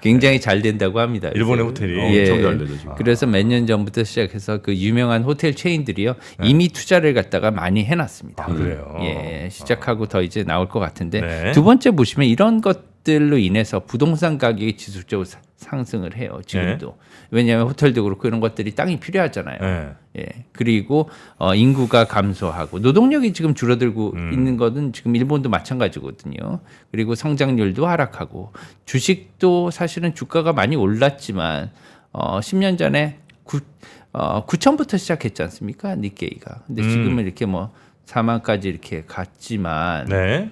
[SPEAKER 3] 굉장히 잘 된다고 합니다.
[SPEAKER 1] 일본의
[SPEAKER 3] 요새.
[SPEAKER 1] 호텔이
[SPEAKER 2] 엄청 잘 되죠, 지금.
[SPEAKER 3] 그래서 몇 년 전부터 시작해서 그 유명한 호텔 체인들이요 이미 투자를 갖다가 많이 해놨습니다.
[SPEAKER 1] 아, 그래요?
[SPEAKER 3] 예, 시작하고 더 이제 나올 것 같은데
[SPEAKER 1] 네.
[SPEAKER 3] 두 번째 보시면 이런 것들로 인해서 부동산 가격이 지속적으로 상승을 해요. 지금도 왜냐하면 호텔도 그렇고 이런 것들이 땅이 필요하잖아요.
[SPEAKER 1] 네.
[SPEAKER 3] 예, 그리고 인구가 감소하고 노동력이 지금 줄어들고 있는 것은 지금 일본도 마찬가지거든요. 그리고 성장률도 하락하고 주식도 사실은 주가가 많이 올랐지만 10년 전에 9천부터 시작했지 않습니까? 니케이가. 근데 지금은 이렇게 뭐 4만까지 이렇게 갔지만
[SPEAKER 1] 네.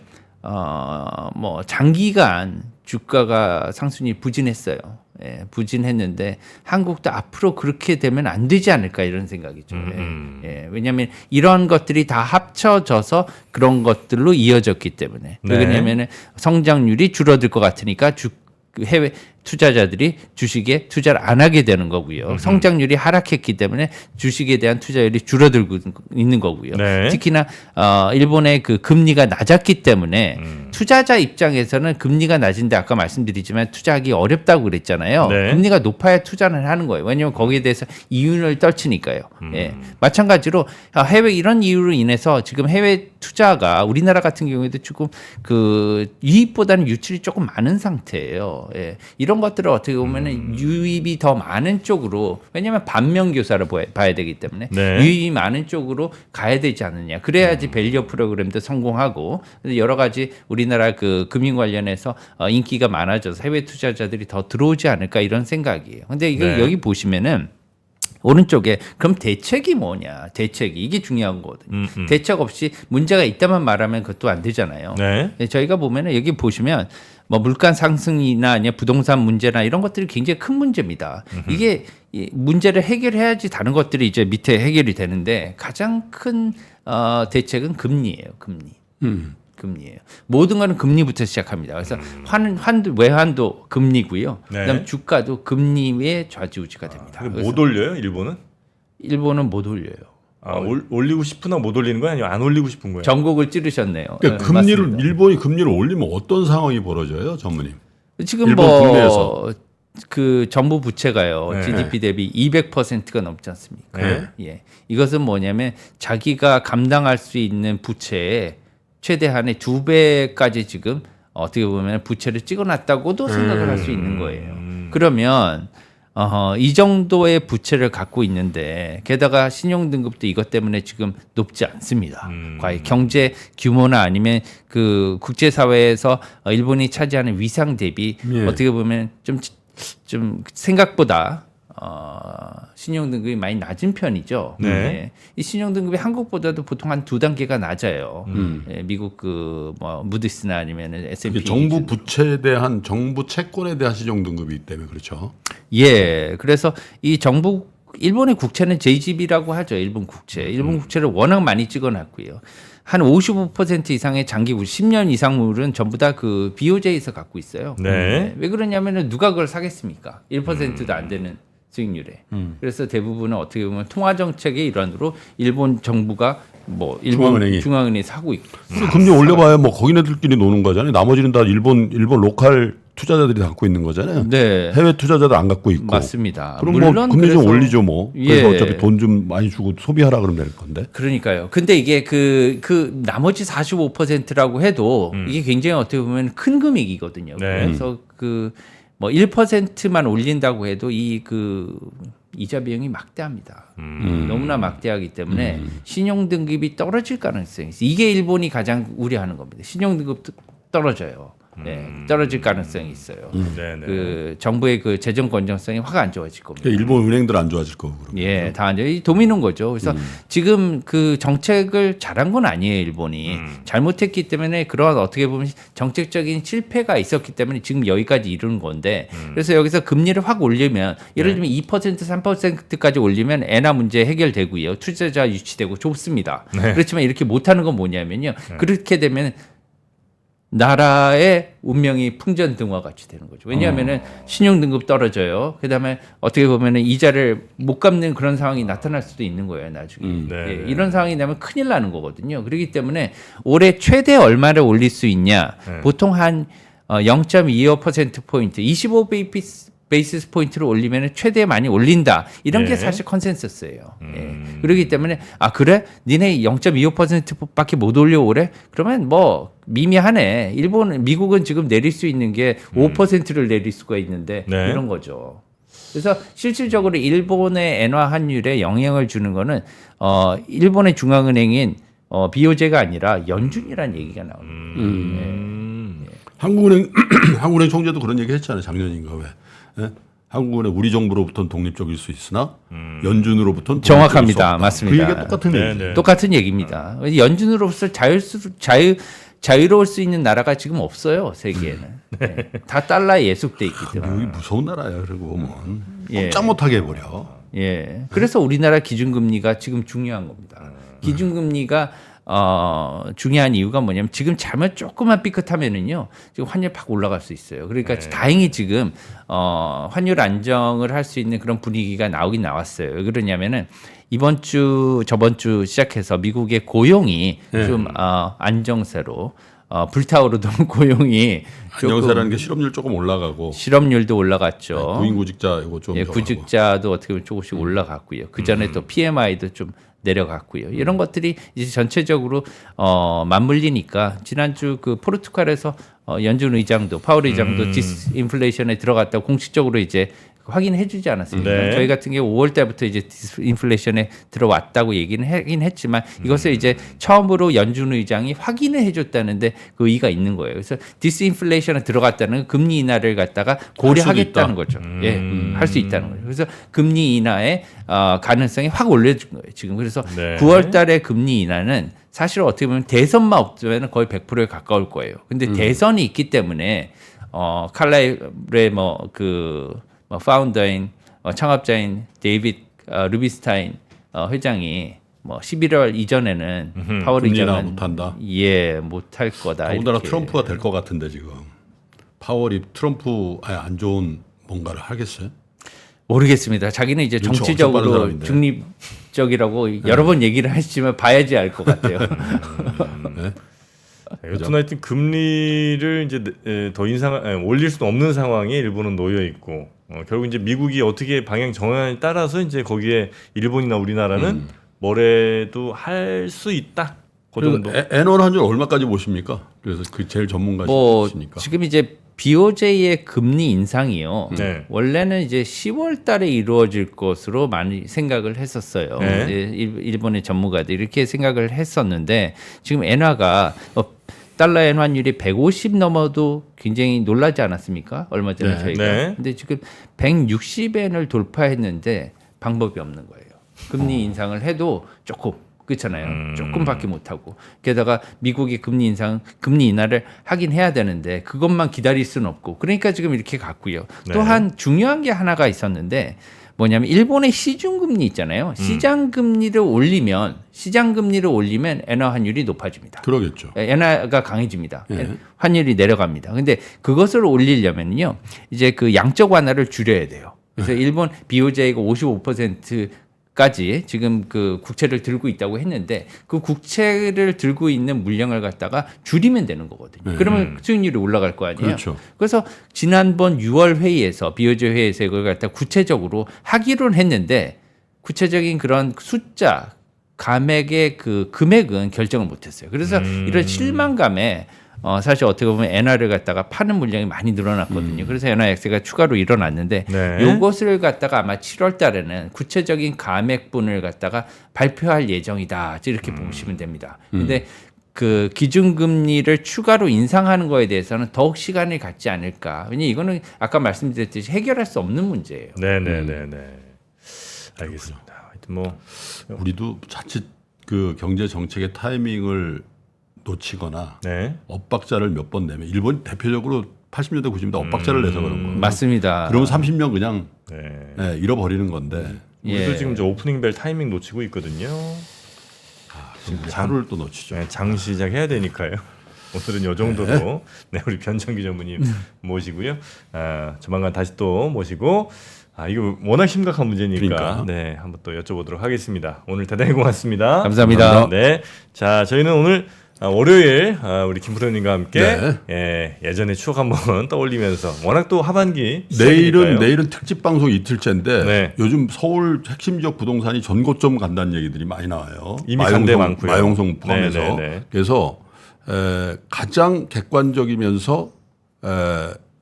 [SPEAKER 3] 뭐 장기간 주가가 상승이 부진했어요. 예, 부진했는데 한국도 앞으로 그렇게 되면 안 되지 않을까 이런 생각이죠. 예, 왜냐하면 이런 것들이 다 합쳐져서 그런 것들로 이어졌기 때문에.
[SPEAKER 1] 네.
[SPEAKER 3] 왜냐하면 성장률이 줄어들 것 같으니까 그 해외 투자자들이 주식에 투자를 안 하게 되는 거고요. 성장률이 하락했기 때문에 주식에 대한 투자율이 줄어들고 있는 거고요.
[SPEAKER 1] 네.
[SPEAKER 3] 특히나 일본의 그 금리가 낮았기 때문에 투자자 입장에서는 금리가 낮은데 아까 말씀드리지만 투자하기 어렵다고 그랬잖아요.
[SPEAKER 1] 네.
[SPEAKER 3] 금리가 높아야 투자를 하는 거예요. 왜냐하면 거기에 대해서 이윤을 떨치니까요. 예. 마찬가지로 해외 이런 이유로 인해서 지금 해외 투자가 우리나라 같은 경우에도 조금 그 유입보다는 유출이 조금 많은 상태예요. 예. 이런 것들을 어떻게 보면은 유입이 더 많은 쪽으로 왜냐하면 반면교사를 봐야 되기 때문에
[SPEAKER 1] 네.
[SPEAKER 3] 유입이 많은 쪽으로 가야 되지 않느냐. 그래야지 밸류 프로그램도 성공하고 여러 가지 우리나라 그 금융 관련해서 인기가 많아져서 해외 투자자들이 더 들어오지 않을까 이런 생각이에요. 근데 이거
[SPEAKER 1] 네.
[SPEAKER 3] 여기 보시면은 오른쪽에 그럼 대책이 뭐냐? 대책이 이게 중요한 거거든요. 대책 없이 문제가 있다만 말하면 그것도 안 되잖아요.
[SPEAKER 1] 네.
[SPEAKER 3] 저희가 보면은 여기 보시면 뭐 물가 상승이나 아니면 부동산 문제나 이런 것들이 굉장히 큰 문제입니다. 이게 이 문제를 해결해야지 다른 것들이 이제 밑에 해결이 되는데 가장 큰 대책은 금리예요. 금리. 금리예요. 모든 거는 금리부터 시작합니다. 그래서 외환도 금리고요.
[SPEAKER 1] 네.
[SPEAKER 3] 그다음 주가도 금리에 좌지우지가 됩니다.
[SPEAKER 1] 근데
[SPEAKER 3] 그래서
[SPEAKER 1] 못 올려요, 일본은?
[SPEAKER 3] 일본은 못 올려요.
[SPEAKER 1] 올리고 싶으나 못 올리는 거야? 아니면 안 올리고 싶은 거예요?
[SPEAKER 3] 전곡을 찌르셨네요.
[SPEAKER 2] 그러니까
[SPEAKER 3] 네, 맞습니다.
[SPEAKER 2] 일본이 금리를 올리면 어떤 상황이 벌어져요, 전무님?
[SPEAKER 3] 지금
[SPEAKER 2] 일본
[SPEAKER 3] 뭐
[SPEAKER 2] 국내에서.
[SPEAKER 3] 그 정부 부채가요.
[SPEAKER 1] 네.
[SPEAKER 3] GDP 대비 200%가 넘지 않습니까?
[SPEAKER 1] 네.
[SPEAKER 3] 예. 이것은 뭐냐면 자기가 감당할 수 있는 부채의 최대한의 2배까지 지금 어떻게 보면 부채를 찍어놨다고도 생각을 할 수 있는 거예요. 그러면 이 정도의 부채를 갖고 있는데 게다가 신용등급도 이것 때문에 지금 높지 않습니다. 과연 경제 규모나 아니면 그 국제사회에서 일본이 차지하는 위상 대비
[SPEAKER 2] 예.
[SPEAKER 3] 어떻게 보면 좀 생각보다 신용등급이 많이 낮은 편이죠.
[SPEAKER 1] 네.
[SPEAKER 3] 예. 이 신용등급이 한국보다도 보통 한 2단계가 낮아요. 예, 미국 그 뭐 무디스나 아니면 S&P
[SPEAKER 2] 정부
[SPEAKER 3] 기준.
[SPEAKER 2] 부채에 대한 정부 채권에 대한 시정 등급이기 때문에 그렇죠.
[SPEAKER 3] 예, 그래서 이 정부 일본의 국채는 JGB라고 하죠. 일본 국채. 일본 국채를 워낙 많이 찍어놨고요. 한 55% 이상의 장기 10년 이상물은 전부 다 그 BOJ에서 갖고 있어요.
[SPEAKER 1] 네.
[SPEAKER 3] 왜 그러냐면은 누가 그걸 사겠습니까? 1%도 안 되는 수익률에. 그래서 대부분은 어떻게 보면 통화 정책의 일환으로 일본 정부가 뭐 일본 중앙은행이 사고 있고.
[SPEAKER 2] 금리 올려봐야 뭐 거기네들끼리 노는 거잖아요. 나머지는 다 일본 로컬 투자자들이 갖고 있는 거잖아요.
[SPEAKER 3] 네.
[SPEAKER 2] 해외 투자자들 안 갖고 있고.
[SPEAKER 3] 맞습니다.
[SPEAKER 2] 그럼 뭐 금리 좀 올리죠 뭐. 그래서
[SPEAKER 3] 예.
[SPEAKER 2] 어차피 돈 좀 많이 주고 소비하라 그러면 될 건데.
[SPEAKER 3] 그러니까요. 근데 이게 그 나머지 45%라고 해도 이게 굉장히 어떻게 보면 큰 금액이거든요.
[SPEAKER 1] 네.
[SPEAKER 3] 그래서 뭐 1%만 올린다고 해도 이 그 이자 비용이 막대합니다. 너무나 막대하기 때문에 신용 등급이 떨어질 가능성이 있어요. 이게 일본이 가장 우려하는 겁니다. 신용 등급도 떨어져요. 네, 떨어질 가능성이 있어요.
[SPEAKER 1] 네네.
[SPEAKER 3] 그 정부의 그 재정 건전성이 확 안 좋아질 겁니다.
[SPEAKER 2] 그러니까 일본 은행들 안 좋아질 거고. 그러면.
[SPEAKER 3] 예, 다 안 좋아. 이 도미노인 거죠. 그래서 지금 그 정책을 잘한 건 아니에요, 일본이. 잘못했기 때문에 그런 어떻게 보면 정책적인 실패가 있었기 때문에 지금 여기까지 이르는 건데 그래서 여기서 금리를 확 올리면 예를 들면 2% 3%까지 올리면 엔화 문제 해결되고요. 투자자 유치되고 좋습니다. 그렇지만 이렇게 못하는 건 뭐냐면요. 그렇게 되면 나라의 운명이 풍전등화 같이 되는 거죠. 왜냐하면은 신용 등급 떨어져요. 그다음에 어떻게 보면은 이자를 못 갚는 그런 상황이 나타날 수도 있는 거예요, 나중에.
[SPEAKER 1] 네.
[SPEAKER 3] 예, 이런 상황이 되면 큰일 나는 거거든요. 그렇기 때문에 올해 최대 얼마를 올릴 수 있냐? 보통 한 0.25% 포인트, 25 베이시스 포인트를 올리면 최대 많이 올린다. 이런 게
[SPEAKER 1] 네.
[SPEAKER 3] 사실 컨센서스예요. 예. 그렇기 때문에 아 그래? 니네 0.25%밖에 못 올려 올해? 그러면 뭐 미미하네. 미국은 지금 내릴 수 있는 게 5%를 내릴 수가 있는데
[SPEAKER 1] 네.
[SPEAKER 3] 이런 거죠. 그래서 실질적으로 일본의 엔화 환율에 영향을 주는 거는 일본의 중앙은행인 BOJ가 아니라 연준이라는 얘기가 나옵니다.
[SPEAKER 2] 한국은행 한국은행 총재도 그런 얘기 했잖아요. 작년인가 왜? 예? 한국은행 우리 정부로부터는 독립적일 수 있으나 연준으로부터는
[SPEAKER 3] 정확합니다. 맞습니다.
[SPEAKER 2] 그 얘기가 똑같은
[SPEAKER 1] 네,
[SPEAKER 2] 얘기죠.
[SPEAKER 1] 네.
[SPEAKER 3] 똑같은 얘기입니다. 연준으로서 자유로울 수 있는 나라가 지금 없어요, 세계에는. 네. 다 달러에 예속돼 있기 때문에.
[SPEAKER 2] 여기 무서운 나라야. 그리고 보면
[SPEAKER 3] 예.
[SPEAKER 2] 꼼짝 못하게 해버려.
[SPEAKER 3] 예. 그래서 우리나라 기준금리가 지금 중요한 겁니다. 기준금리가 중요한 이유가 뭐냐면 지금 잘못 조금만 삐끗하면은요 지금 환율 팍 올라갈 수 있어요. 그러니까 다행히 지금 환율 안정을 할 수 있는 그런 분위기가 나오긴 나왔어요. 왜 그러냐면은 이번 주 저번 주 시작해서 미국의 고용이 좀 안정세로 불타오르던 고용이
[SPEAKER 2] 안정세라는 게 실업률 조금 올라가고
[SPEAKER 3] 실업률도 올라갔죠.
[SPEAKER 2] 고위구직자 이거 좀
[SPEAKER 3] 예,
[SPEAKER 2] 저거하고.
[SPEAKER 3] 구직자도 어떻게 보면 조금씩 올라갔고요. 그 전에 또 PMI도 좀 내려갔고요. 이런 것들이 이제 전체적으로 맞물리니까 지난주 그 포르투갈에서 연준 의장도 파월 의장도 디스인플레이션에 들어갔다고 공식적으로 이제 확인해주지 않았습니까?
[SPEAKER 1] 네.
[SPEAKER 3] 저희 같은 경우 5월 달부터 이제 디스인플레이션에 들어왔다고 얘기는 하긴 했지만 이것을 이제 처음으로 연준 의장이 확인을 해줬다는데 그 의의가 있는 거예요. 그래서 디스인플레이션에 들어갔다는 건 금리 인하를 갖다가 고려하겠다는 거죠. 예, 할 수 있다는 거죠. 그래서 금리 인하의 가능성이 확 올려준 거예요. 지금 그래서
[SPEAKER 1] 네.
[SPEAKER 3] 9월달에 금리 인하는 사실 어떻게 보면 대선만 없으면 거의 100%에 가까울 거예요. 근데 대선이 있기 때문에 칼라일의 파운더인 창업자인 데이빗 루비스타인 회장이 11월 이전에는 파월
[SPEAKER 2] 금리 인하
[SPEAKER 3] 의장은
[SPEAKER 2] 못한다.
[SPEAKER 3] 예 못할 거다.
[SPEAKER 2] 더군다나
[SPEAKER 3] 이렇게.
[SPEAKER 2] 트럼프가 될 것 같은데 지금 파월이 트럼프 안 좋은 뭔가를 하겠어요?
[SPEAKER 3] 모르겠습니다. 자기는 이제
[SPEAKER 2] 눈치 엄청 빠른
[SPEAKER 3] 정치적으로
[SPEAKER 2] 사람인데.
[SPEAKER 3] 중립적이라고 여러 번 얘기를 했지만 봐야지 알 것 같아요.
[SPEAKER 2] 네?
[SPEAKER 1] 여튼 하여튼 금리를 이제 더 올릴 수는 없는 상황에 일본은 놓여 있고 결국 이제 미국이 어떻게 방향 정하냐에 따라서 이제 거기에 일본이나 우리나라는 뭐래도 할 수 있다. 그 정도.
[SPEAKER 2] 엔원 환율 얼마까지 보십니까? 그래서 그 제일 전문가시니까.
[SPEAKER 3] 지금 이제 BOJ의 금리 인상이요.
[SPEAKER 1] 네.
[SPEAKER 3] 원래는 이제 10월 달에 이루어질 것으로 많이 생각을 했었어요.
[SPEAKER 1] 네.
[SPEAKER 3] 이제 일본의 전문가들이 이렇게 생각을 했었는데 지금 엔화가 달러 엔 환율이 150 넘어도 굉장히 놀라지 않았습니까? 얼마 전에
[SPEAKER 2] 네.
[SPEAKER 3] 저희가.
[SPEAKER 1] 네.
[SPEAKER 3] 근데 지금 160엔을 돌파했는데 방법이 없는 거예요. 금리 인상을 해도 조금 그렇잖아요. 조금밖에 못 하고 게다가 미국이 금리 인하를 하긴 해야 되는데 그것만 기다릴 수는 없고 그러니까 지금 이렇게 갔고요.
[SPEAKER 1] 네.
[SPEAKER 3] 또한 중요한 게 하나가 있었는데 뭐냐면 일본의 시중 금리 있잖아요. 시장 금리를 올리면 엔화 환율이 높아집니다.
[SPEAKER 2] 그러겠죠.
[SPEAKER 3] 엔화가 강해집니다.
[SPEAKER 2] 예.
[SPEAKER 3] 환율이 내려갑니다. 근데 그것을 올리려면요. 이제 그 양적 완화를 줄여야 돼요. 그래서 일본 BOJ가 55%까지 지금 그 국채를 들고 있다고 했는데 그 국채를 들고 있는 물량을 갖다가 줄이면 되는 거거든요. 그러면 수익률이 올라갈 거 아니에요.
[SPEAKER 2] 그렇죠.
[SPEAKER 3] 그래서 지난번 6월 회의에서 BOJ 회의에서 이걸 갖다 구체적으로 하기로는 했는데 구체적인 그런 숫자 감액의 그 금액은 결정을 못했어요. 그래서 이런 실망감에 사실 어떻게 보면 엔화를 갖다가 파는 물량이 많이 늘어났거든요. 그래서 엔화 약세가 추가로 일어났는데
[SPEAKER 1] 네.
[SPEAKER 3] 이것을 갖다가 아마 7월 달에는 구체적인 감액분을 갖다가 발표할 예정이다. 이렇게 보시면 됩니다. 근데 그 기준금리를 추가로 인상하는 거에 대해서는 더욱 시간이 갖지 않을까. 왜냐면 이거는 아까 말씀드렸듯이 해결할 수 없는 문제예요.
[SPEAKER 1] 네네네네. 알겠습니다. 하여튼 뭐
[SPEAKER 2] 우리도 자칫 그 경제 정책의 타이밍을 놓치거나
[SPEAKER 1] 네.
[SPEAKER 2] 엇박자를 몇 번 내면 일본 대표적으로 80년대 90년대 엇박자를 내서 그런 거예요.
[SPEAKER 3] 맞습니다.
[SPEAKER 2] 그러면 30년 그냥
[SPEAKER 1] 네.
[SPEAKER 2] 잃어버리는 건데
[SPEAKER 1] 우리도
[SPEAKER 3] 예.
[SPEAKER 1] 지금 저 오프닝 벨 타이밍 놓치고 있거든요.
[SPEAKER 2] 지금 하루를 또 놓치죠.
[SPEAKER 1] 네, 장 시작해야 되니까요. 오늘은 이 정도로 네, 우리 변정기 전무님 모시고요. 조만간 다시 또 모시고 이거 워낙 심각한 문제니까
[SPEAKER 2] 그러니까.
[SPEAKER 1] 네 한번 또 여쭤보도록 하겠습니다. 오늘 대단히 고맙습니다.
[SPEAKER 3] 감사합니다.
[SPEAKER 1] 네, 자 저희는 오늘 월요일 우리 김프로님과 함께 예전의 추억 한번 떠올리면서 워낙 또 하반기 시작이니까요.
[SPEAKER 2] 내일은 특집 방송 이틀째인데
[SPEAKER 1] 네.
[SPEAKER 2] 요즘 서울 핵심 지역 부동산이 전고점 간다는 얘기들이 많이 나와요.
[SPEAKER 1] 이미 간 데 많고요.
[SPEAKER 2] 마용성 포함해서
[SPEAKER 1] 네네네.
[SPEAKER 2] 그래서 가장 객관적이면서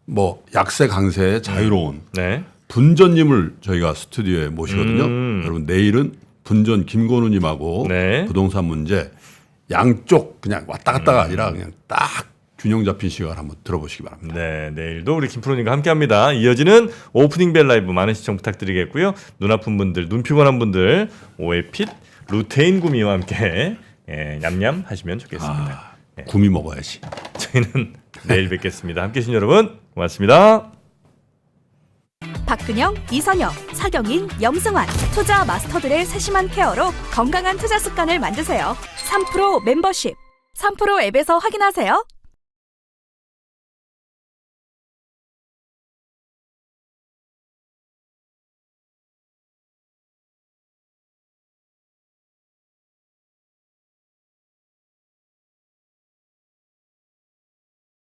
[SPEAKER 2] 뭐 약세 강세에 자유로운
[SPEAKER 1] 네.
[SPEAKER 2] 분전님을 저희가 스튜디오에 모시거든요. 여러분 내일은 분전 김건우님하고
[SPEAKER 1] 네.
[SPEAKER 2] 부동산 문제 양쪽 그냥 왔다 갔다가 아니라 그냥 딱 균형 잡힌 시각을 한번 들어보시기 바랍니다.
[SPEAKER 1] 네, 내일도 우리 김프로님과 함께합니다. 이어지는 오프닝 벨 라이브 많은 시청 부탁드리겠고요. 눈 아픈 분들, 눈 피곤한 분들 오에핏, 루테인 구미와 함께 냠냠 하시면 좋겠습니다.
[SPEAKER 2] 구미 먹어야지.
[SPEAKER 1] 저희는 내일 뵙겠습니다. 함께해 주신 여러분 고맙습니다.
[SPEAKER 4] 박근영, 이선영, 차경인, 염승환 투자 마스터들의 세심한 케어로 건강한 투자 습관을 만드세요. 3프로 멤버십 3프로 앱에서 확인하세요.